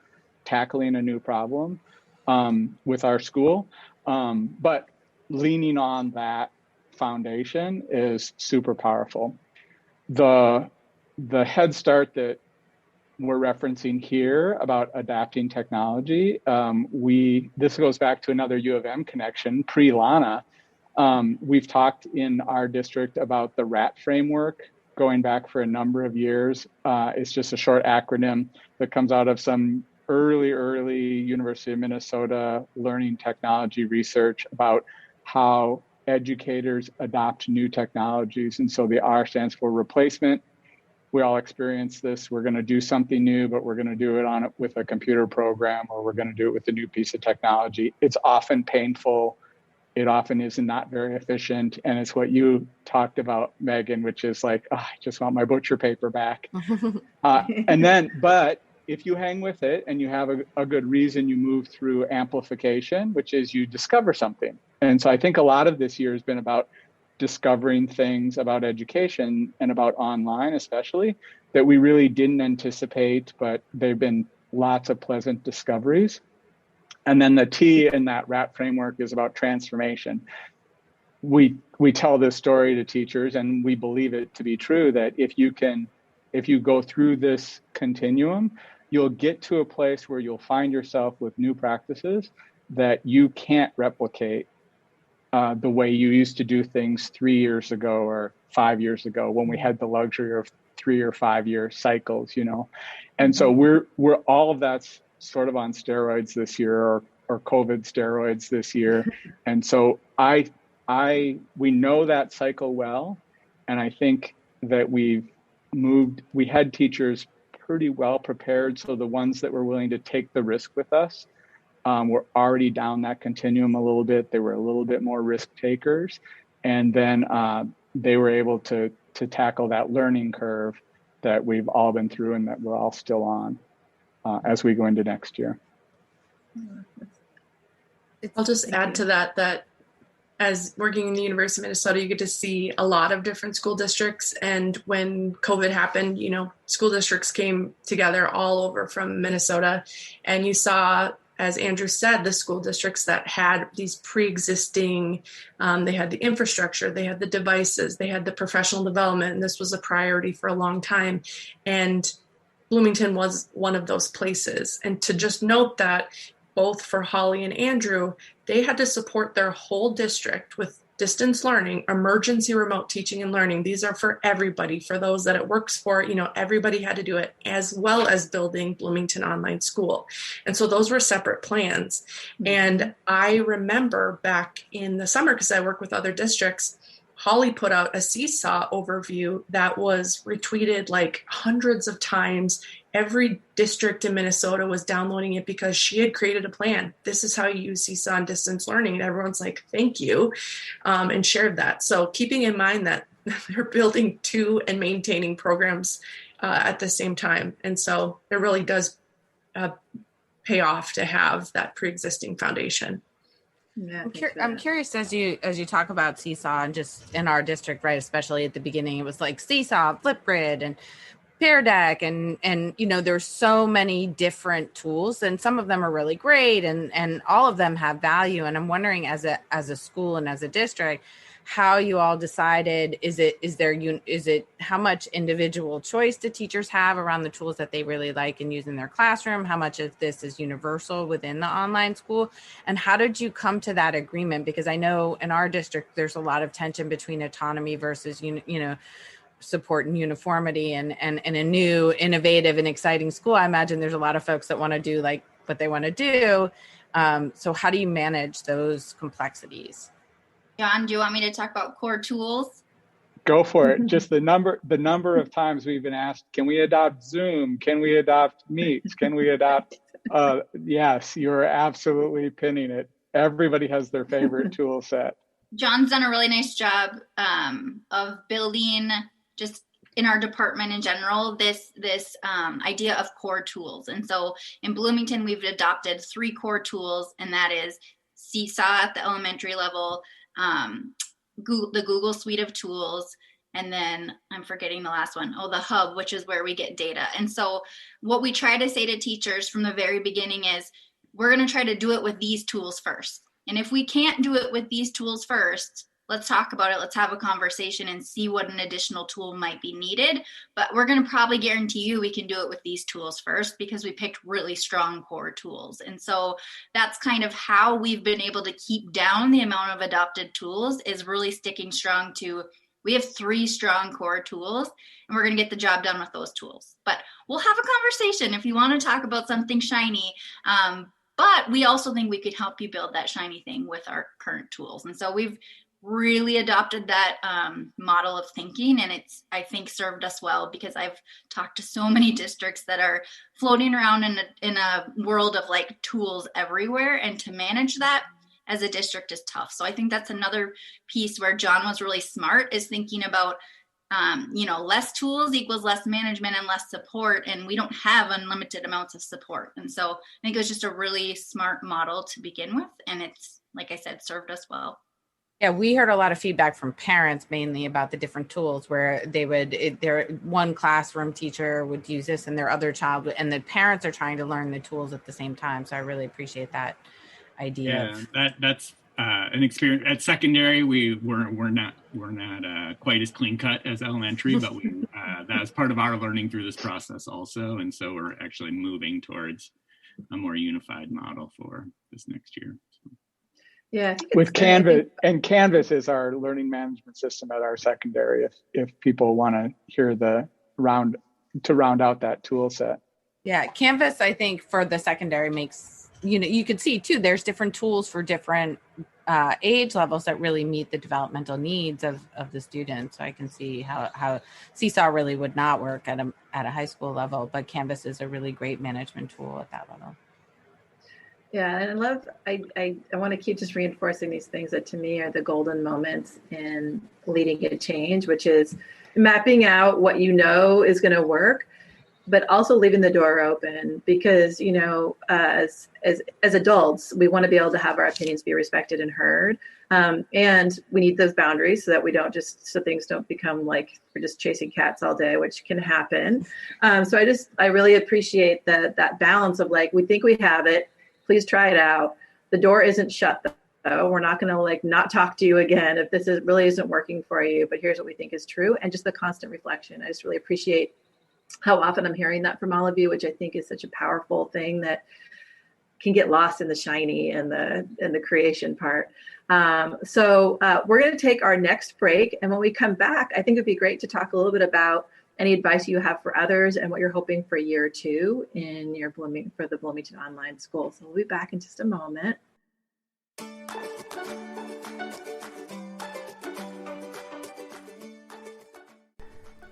tackling a new problem with our school. But leaning on that foundation is super powerful. The head start that we're referencing here about adapting technology, this goes back to another U of M connection, pre-Lana. We've talked in our district about the RAT framework going back for a number of years. It's just a short acronym that comes out of some early University of Minnesota learning technology research about how educators adopt new technologies. And so the R stands for replacement. We all experience this. We're going to do something new, but we're going to do it with a computer program, or we're going to do it with a new piece of technology. It's often painful. It often is not very efficient. And it's what you talked about, Megan, which is like, I just want my butcher paper back. But if you hang with it and you have a good reason, you move through amplification, which is you discover something. And so I think a lot of this year has been about discovering things about education and about online, especially, that we really didn't anticipate, but they've been lots of pleasant discoveries. And then the T in that RAT framework is about transformation. We tell this story to teachers, and we believe it to be true, that if you go through this continuum, you'll get to a place where you'll find yourself with new practices that you can't replicate the way you used to do things 3 years ago or 5 years ago, when we had the luxury of 3 or 5 year cycles, And so we're all of that's sort of on steroids this year, or COVID steroids this year. And so we know that cycle well. And I think that we had teachers pretty well prepared. So the ones that were willing to take the risk with us were already down that continuum a little bit. They were a little bit more risk takers. And then they were able to tackle that learning curve that we've all been through and that we're all still on as we go into next year. I'll just add to that as working in the University of Minnesota, you get to see a lot of different school districts. And when COVID happened, school districts came together all over from Minnesota. And you saw, as Andrew said, the school districts that had these pre-existing, they had the infrastructure, they had the devices, they had the professional development, and this was a priority for a long time. And Bloomington was one of those places. And to just note that both for Holly and Andrew, they had to support their whole district with distance learning, emergency remote teaching and learning. These are for everybody, for those that it works for, everybody had to do it, as well as building Bloomington Online School. And so those were separate plans. And I remember back in the summer, because I work with other districts, Holly put out a seesaw overview that was retweeted like hundreds of times. every district in Minnesota was downloading it because she had created a plan. This is how you use Seesaw and distance learning. And everyone's like, thank you, and shared that. So keeping in mind that they're building two and maintaining programs at the same time. And so it really does pay off to have that pre-existing foundation. Yeah, I'm curious as you talk about Seesaw, and just in our district, right, especially at the beginning, it was like Seesaw, Flipgrid, and Pear Deck, and there's so many different tools, and some of them are really great, and all of them have value. And I'm wondering, as a school and as a district, how you all decided, is it how much individual choice do teachers have around the tools that they really like and use in their classroom? How much of this is universal within the online school? And how did you come to that agreement? Because I know in our district, there's a lot of tension between autonomy versus, support and uniformity, and a new, innovative and exciting school. I imagine there's a lot of folks that want to do like what they want to do. So how do you manage those complexities? John, do you want me to talk about core tools? Go for it. Just the number of times we've been asked, can we adopt Zoom? Can we adopt Meets? Can we adopt? Yes, you're absolutely pinning it. Everybody has their favorite tool set. John's done a really nice job of building, just in our department in general, this idea of core tools. And so in Bloomington, we've adopted 3 core tools, and that is Seesaw at the elementary level, the Google suite of tools, and then I'm forgetting the last one. The hub, which is where we get data. And so what we try to say to teachers from the very beginning is, we're going to try to do it with these tools first. And if we can't do it with these tools first, let's talk about it. Let's have a conversation and see what an additional tool might be needed. But we're going to probably guarantee you we can do it with these tools first, because we picked really strong core tools. And so that's kind of how we've been able to keep down the amount of adopted tools, is really sticking strong to, we have 3 strong core tools, and we're going to get the job done with those tools. But we'll have a conversation if you want to talk about something shiny. But we also think we could help you build that shiny thing with our current tools. And so we've really adopted that model of thinking, and it's, I think, served us well, because I've talked to so many districts that are floating around in a world of like tools everywhere, and to manage that as a district is tough. So I think that's another piece where John was really smart, is thinking about less tools equals less management and less support, and we don't have unlimited amounts of support. And so I think it was just a really smart model to begin with, and it's, like I said, served us well. Yeah, we heard a lot of feedback from parents mainly about the different tools, where their one classroom teacher would use this and their other child would, and the parents are trying to learn the tools at the same time. So I really appreciate that idea. Yeah, that's an experience. At secondary, we're not quite as clean cut as elementary, but that was part of our learning through this process also. And so we're actually moving towards a more unified model for this next year. Yeah, with Canvas, and Canvas is our learning management system at our secondary, if people want to hear round out that tool set. Yeah, Canvas, I think, for the secondary makes, you can see too, there's different tools for different age levels that really meet the developmental needs of the students. So I can see how Seesaw really would not work at a high school level, but Canvas is a really great management tool at that level. Yeah, and I want to keep just reinforcing these things that to me are the golden moments in leading a change, which is mapping out what is going to work, but also leaving the door open, because, as adults, we want to be able to have our opinions be respected and heard. And we need those boundaries so that we don't so things don't become like we're just chasing cats all day, which can happen. So I really appreciate that balance of like, we think we have it. Please try it out. The door isn't shut though. We're not going to not talk to you again if this really isn't working for you, but here's what we think is true. And just the constant reflection. I just really appreciate how often I'm hearing that from all of you, which I think is such a powerful thing that can get lost in the shiny and the creation part. So we're going to take our next break. And when we come back, I think it'd be great to talk a little bit about any advice you have for others and what you're hoping for year 2 in your for the Bloomington Online School. So we'll be back in just a moment.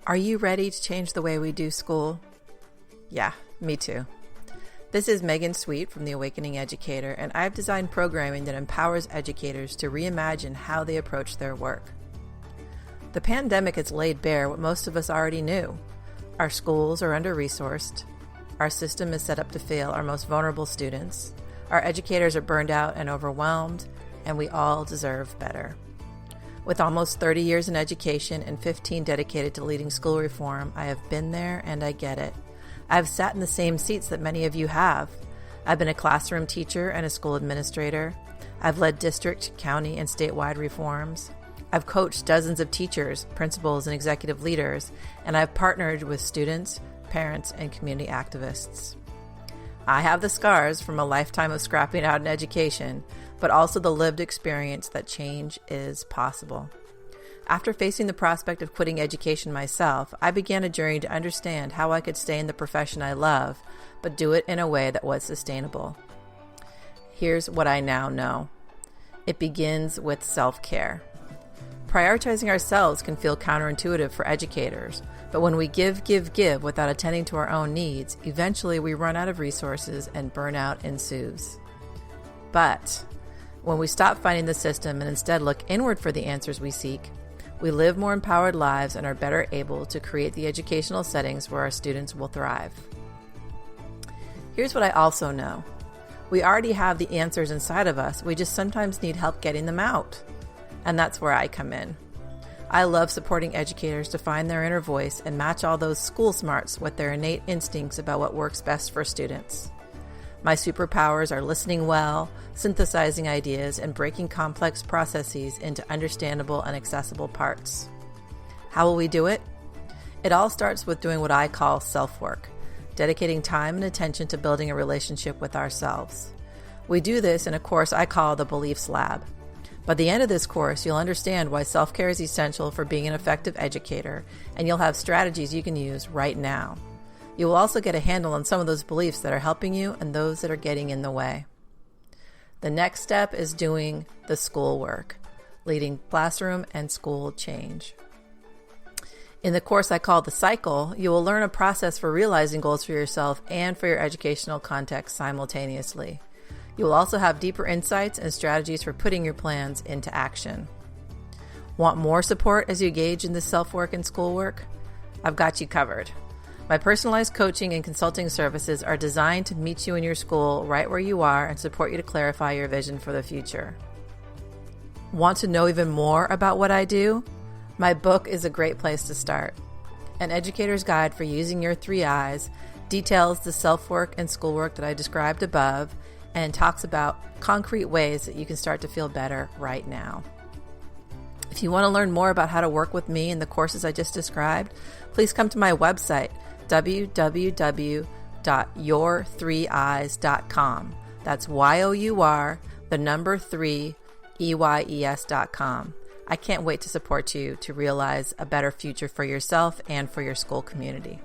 Are you ready to change the way we do school? Yeah, me too. This is Megan Sweet from The Awakening Educator, and I've designed programming that empowers educators to reimagine how they approach their work. The pandemic has laid bare what most of us already knew. Our schools are under-resourced. Our system is set up to fail our most vulnerable students. Our educators are burned out and overwhelmed, and we all deserve better. With almost 30 years in education and 15 dedicated to leading school reform, I have been there and I get it. I've sat in the same seats that many of you have. I've been a classroom teacher and a school administrator. I've led district, county, and statewide reforms. I've coached dozens of teachers, principals, and executive leaders, and I've partnered with students, parents, and community activists. I have the scars from a lifetime of scrapping out in education, but also the lived experience that change is possible. After facing the prospect of quitting education myself, I began a journey to understand how I could stay in the profession I love, but do it in a way that was sustainable. Here's what I now know. It begins with self-care. Prioritizing ourselves can feel counterintuitive for educators, but when we give without attending to our own needs, eventually we run out of resources and burnout ensues. But when we stop fighting the system and instead look inward for the answers we seek, we live more empowered lives and are better able to create the educational settings where our students will thrive. Here's what I also know. We already have the answers inside of us, we just sometimes need help getting them out. And that's where I come in. I love supporting educators to find their inner voice and match all those school smarts with their innate instincts about what works best for students. My superpowers are listening well, synthesizing ideas, and breaking complex processes into understandable and accessible parts. How will we do it? It all starts with doing what I call self-work, dedicating time and attention to building a relationship with ourselves. We do this in a course I call the Beliefs Lab. By the end of this course, you'll understand why self-care is essential for being an effective educator, and you'll have strategies you can use right now. You will also get a handle on some of those beliefs that are helping you and those that are getting in the way. The next step is doing the schoolwork, leading classroom and school change. In the course I call The Cycle, you will learn a process for realizing goals for yourself and for your educational context simultaneously. You will also have deeper insights and strategies for putting your plans into action. Want more support as you engage in this self-work and schoolwork? I've got you covered. My personalized coaching and consulting services are designed to meet you in your school right where you are and support you to clarify your vision for the future. Want to know even more about what I do? My book is a great place to start. An Educator's Guide for Using Your 3 Eyes details the self-work and schoolwork that I described above and talks about concrete ways that you can start to feel better right now. If you want to learn more about how to work with me in the courses I just described, please come to my website, www.your3eyes.com. That's YOUR, the number 3, EYES.com. I can't wait to support you to realize a better future for yourself and for your school community.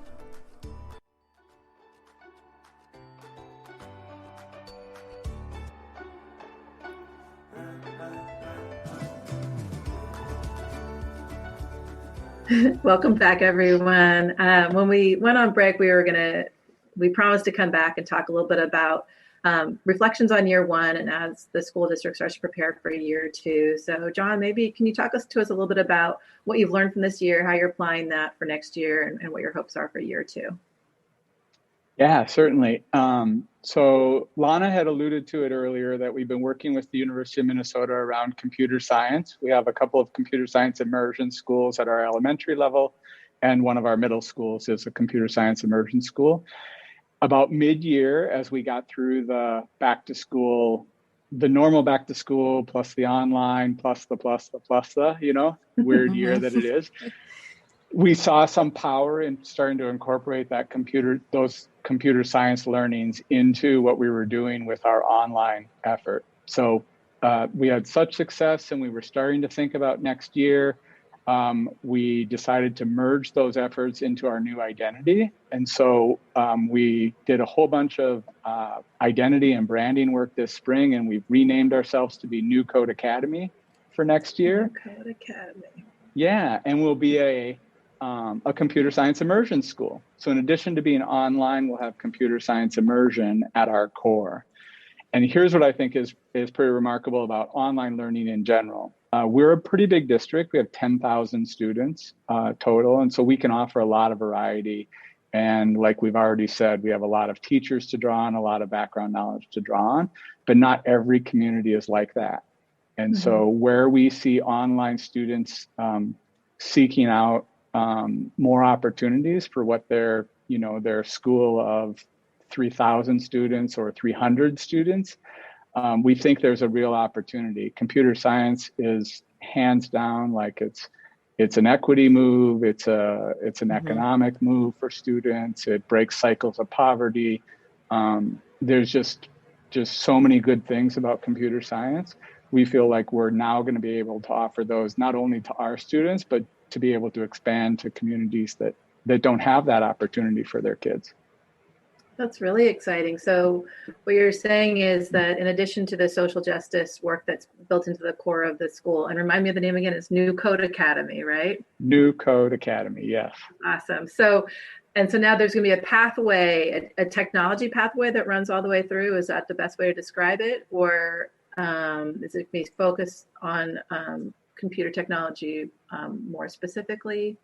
Welcome back, everyone. When we went on break, we promised to come back and talk a little bit about reflections on year one and as the school district starts to prepare for year two. So, John, maybe can you talk to us a little bit about what you've learned from this year, how you're applying that for next year, and what your hopes are for year two? Yeah, certainly. So Lana had alluded to it earlier that we've been working with the University of Minnesota around computer science. We have a couple of computer science immersion schools at our elementary level, and one of our middle schools is a computer science immersion school. About mid-year, as we got through the back to school, the normal back to school plus the online plus the weird year that it is, we saw some power in starting to incorporate those computer science learnings into what we were doing with our online effort. So we had such success, and we were starting to think about next year. We decided to merge those efforts into our new identity. And so we did a whole bunch of identity and branding work this spring, and we've renamed ourselves to be New Code Academy for next year. New Code Academy. Yeah, and we'll be a a computer science immersion school. So in addition to being online, we'll have computer science immersion at our core. And here's what I think is pretty remarkable about online learning in general. We're a pretty big district. We have 10,000 students total. And so we can offer a lot of variety. And like we've already said, we have a lot of teachers to draw on, a lot of background knowledge to draw on, but not every community is like that. And so where we see online students seeking out more opportunities for what their school of 3,000 students or 300 students, we think there's a real opportunity. Computer science is hands down, like it's an equity move. It's an economic move for students. It breaks cycles of poverty. There's just so many good things about computer science. We feel like we're now going to be able to offer those not only to our students, but to be able to expand to communities that don't have that opportunity for their kids. That's really exciting. So what you're saying is that in addition to the social justice work that's built into the core of the school, and remind me of the name again, it's New Code Academy, right? New Code Academy, yes. Awesome. So now there's going to be a pathway, a technology pathway that runs all the way through. Is that the best way to describe it? Or is it based focused on computer technology more specifically?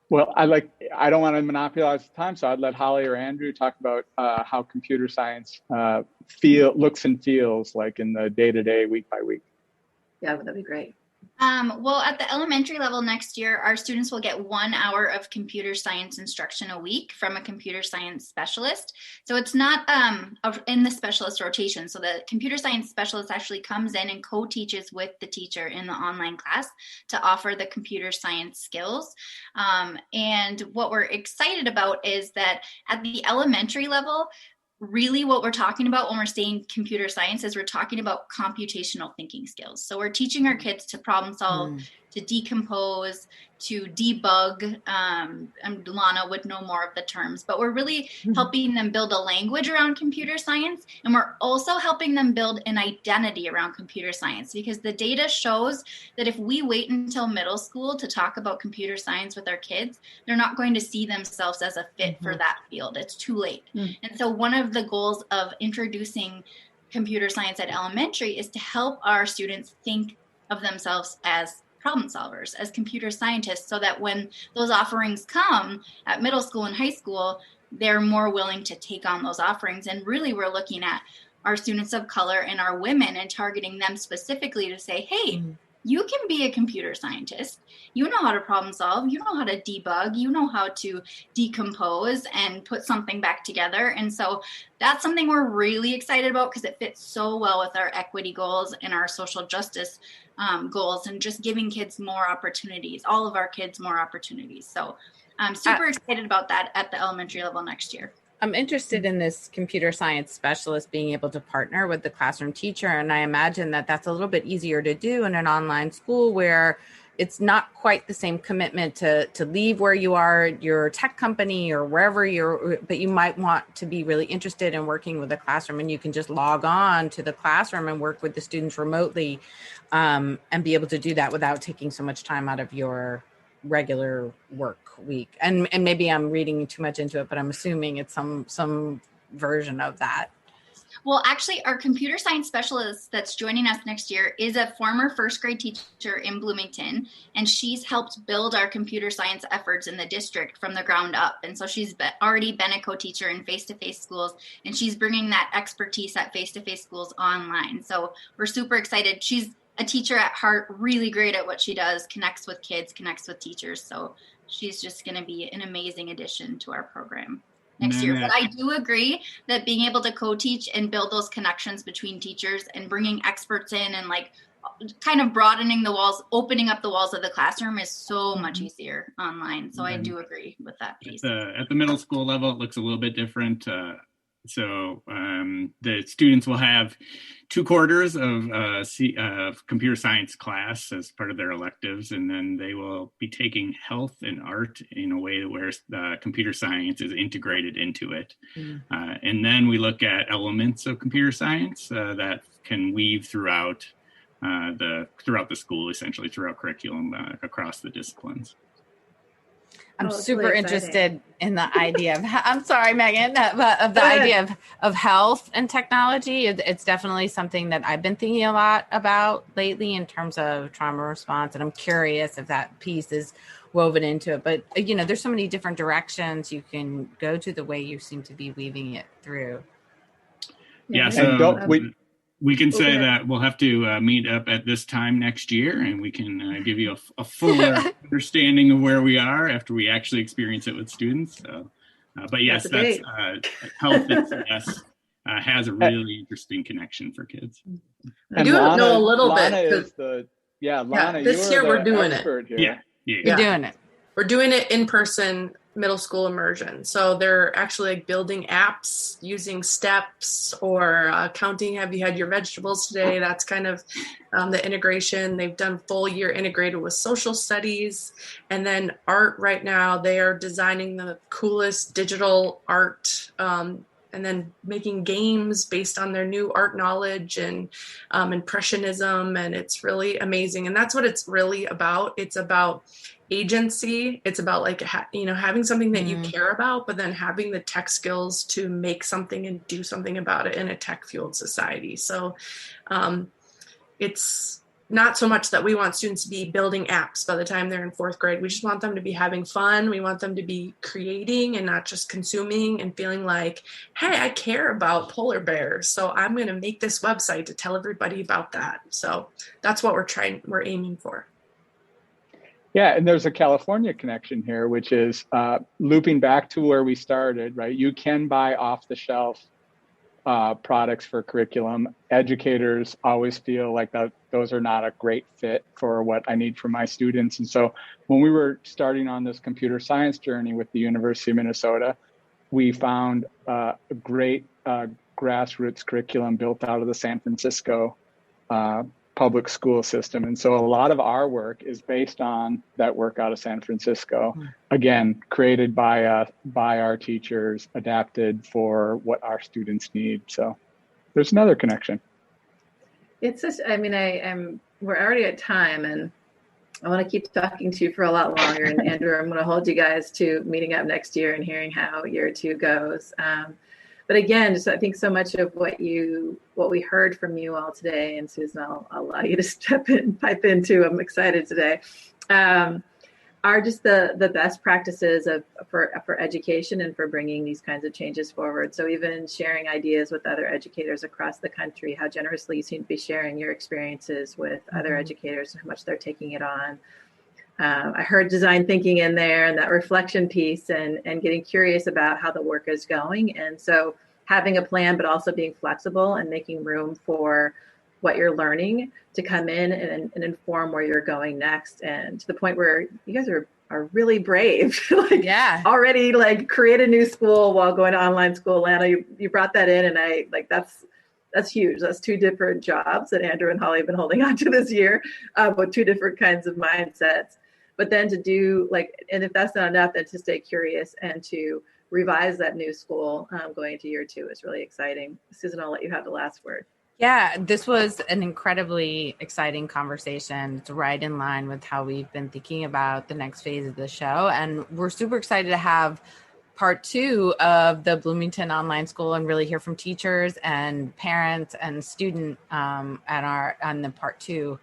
Well, I don't want to monopolize the time, so I'd let Holly or Andrew talk about how computer science looks and feels like in the day-to-day, week by week. Yeah, that'd be great. Well, at the elementary level next year, our students will get 1 hour of computer science instruction a week from a computer science specialist. So it's not in the specialist rotation. So the computer science specialist actually comes in and co-teaches with the teacher in the online class to offer the computer science skills. And what we're excited about is that at the elementary level, really what we're talking about when we're saying computer science is we're talking about computational thinking skills. So we're teaching our kids to problem solve, to decompose, to debug. And Lana would know more of the terms, but we're really helping them build a language around computer science. And we're also helping them build an identity around computer science, because the data shows that if we wait until middle school to talk about computer science with our kids, they're not going to see themselves as a fit for that field. It's too late. And so one of the goals of introducing computer science at elementary is to help our students think of themselves as problem solvers, as computer scientists, so that when those offerings come at middle school and high school, they're more willing to take on those offerings. And really, we're looking at our students of color and our women and targeting them specifically to say, hey, you can be a computer scientist. You know how to problem solve. You know how to debug. You know how to decompose and put something back together. And so that's something we're really excited about, because it fits so well with our equity goals and our social justice goals, and just giving kids more opportunities, all of our kids more opportunities. So I'm super excited about that at the elementary level next year. I'm interested in this computer science specialist being able to partner with the classroom teacher. And I imagine that that's a little bit easier to do in an online school where it's not quite the same commitment to leave where you are, your tech company or wherever but you might want to be really interested in working with the classroom, and you can just log on to the classroom and work with the students remotely and be able to do that without taking so much time out of your regular work week. And maybe I'm reading too much into it, but I'm assuming it's some version of that. Well, actually, our computer science specialist that's joining us next year is a former first grade teacher in Bloomington, and she's helped build our computer science efforts in the district from the ground up. And so she's already been a co-teacher in face-to-face schools, and she's bringing that expertise at face-to-face schools online. So we're super excited. She's a teacher at heart, really great at what she does, connects with kids, connects with teachers. So she's just going to be an amazing addition to our program next year. But I do agree that being able to co-teach and build those connections between teachers and bringing experts in and like kind of broadening the walls, opening up the walls of the classroom is so much easier online. So I do agree with that piece. At the middle school level, it looks a little bit different. So the students will have 2 quarters of computer science class as part of their electives, and then they will be taking health and art in a way where computer science is integrated into it. And then we look at elements of computer science that can weave throughout the school, essentially throughout curriculum across the disciplines. I'm it's super really interested in the idea of, I'm sorry, Megan, of the idea of health and technology. It's definitely something that I've been thinking a lot about lately in terms of trauma response. And I'm curious if that piece is woven into it. But, there's so many different directions you can go to the way you seem to be weaving it through. Yeah, so we can say that we'll have to meet up at this time next year, and we can give you a fuller understanding of where we are after we actually experience it with students. So, but yes, that's health and CS has a really interesting connection for kids. I do know a little Lana bit. Is Lana, this year we're doing it. Here. You're doing it. We're doing it in person, middle school immersion. So they're actually building apps using steps or counting, have you had your vegetables today? That's kind of the integration. They've done full year integrated with social studies. And then art right now, they are designing the coolest digital art and then making games based on their new art knowledge and impressionism. And it's really amazing. And that's what it's really about. It's about agency. It's about having something that you care about, but then having the tech skills to make something and do something about it in a tech fueled society. So it's not so much that we want students to be building apps by the time they're in fourth grade. We just want them to be having fun. We want them to be creating and not just consuming and feeling like, hey, I care about polar bears, so I'm going to make this website to tell everybody about that. So that's what we're aiming for. Yeah, and there's a California connection here, which is looping back to where we started, right? You can buy off-the-shelf products for curriculum. Educators always feel like those are not a great fit for what I need for my students. And so when we were starting on this computer science journey with the University of Minnesota, we found a great grassroots curriculum built out of the San Francisco public school system. And so a lot of our work is based on that work out of San Francisco, again, created by our teachers, adapted for what our students need. So there's another connection. It's just, we're already at time, and I want to keep talking to you for a lot longer. And Andrew, I'm going to hold you guys to meeting up next year and hearing how year 2 goes. But again, just I think so much of what we heard from you all today, and Susan, I'll allow you to pipe in too. I'm excited today. Are just the best practices for education and for bringing these kinds of changes forward. So even sharing ideas with other educators across the country, how generously you seem to be sharing your experiences with other educators and how much they're taking it on. I heard design thinking in there and that reflection piece and getting curious about how the work is going. And so having a plan, but also being flexible and making room for what you're learning to come in and inform where you're going next. And to the point where you guys are really brave, already create a new school while going to online school. Lana, you brought that in, and that's huge. That's 2 different jobs that Andrew and Holly have been holding on to this year, with 2 different kinds of mindsets. But then to do and if that's not enough, then to stay curious and to revise that new school going into year 2 is really exciting. Susan, I'll let you have the last word. Yeah, this was an incredibly exciting conversation. It's right in line with how we've been thinking about the next phase of the show. And we're super excited to have part 2 of the Bloomington Online School and really hear from teachers and parents and student on the part 2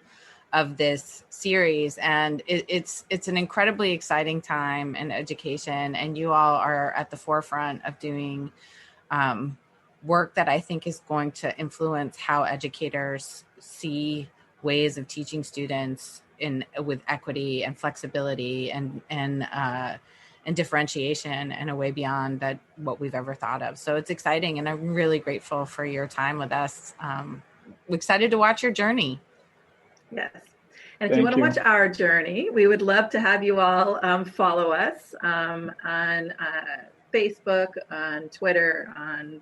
of this series. And it's an incredibly exciting time in education, and you all are at the forefront of doing work that I think is going to influence how educators see ways of teaching students with equity and flexibility and differentiation in a way beyond what we've ever thought of. So it's exciting, and I'm really grateful for your time with us. We're excited to watch your journey. Yes. And if you want to watch our journey, we would love to have you all follow us on Facebook, on Twitter, on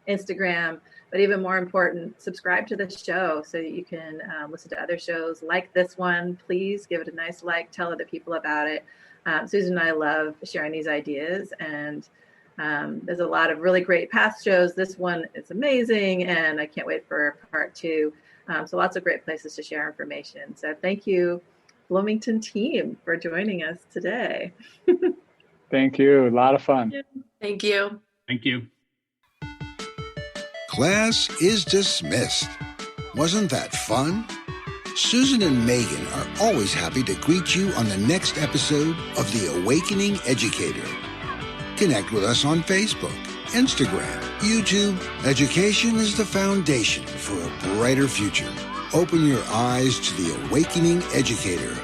Instagram, but even more important, subscribe to the show so that you can listen to other shows like this one. Please give it a nice like, tell other people about it. Susan and I love sharing these ideas, and there's a lot of really great past shows. This one is amazing, and I can't wait for part 2. So lots of great places to share information. So thank you Bloomington team for joining us today. Thank you. A lot of fun. Thank you. Thank you. Class is dismissed. Wasn't that fun? Susan and Megan are always happy to greet you on the next episode of The Awakening Educator. Connect with us on Facebook, Instagram, YouTube. Education is the foundation for a brighter future. Open your eyes to The Awakening Educator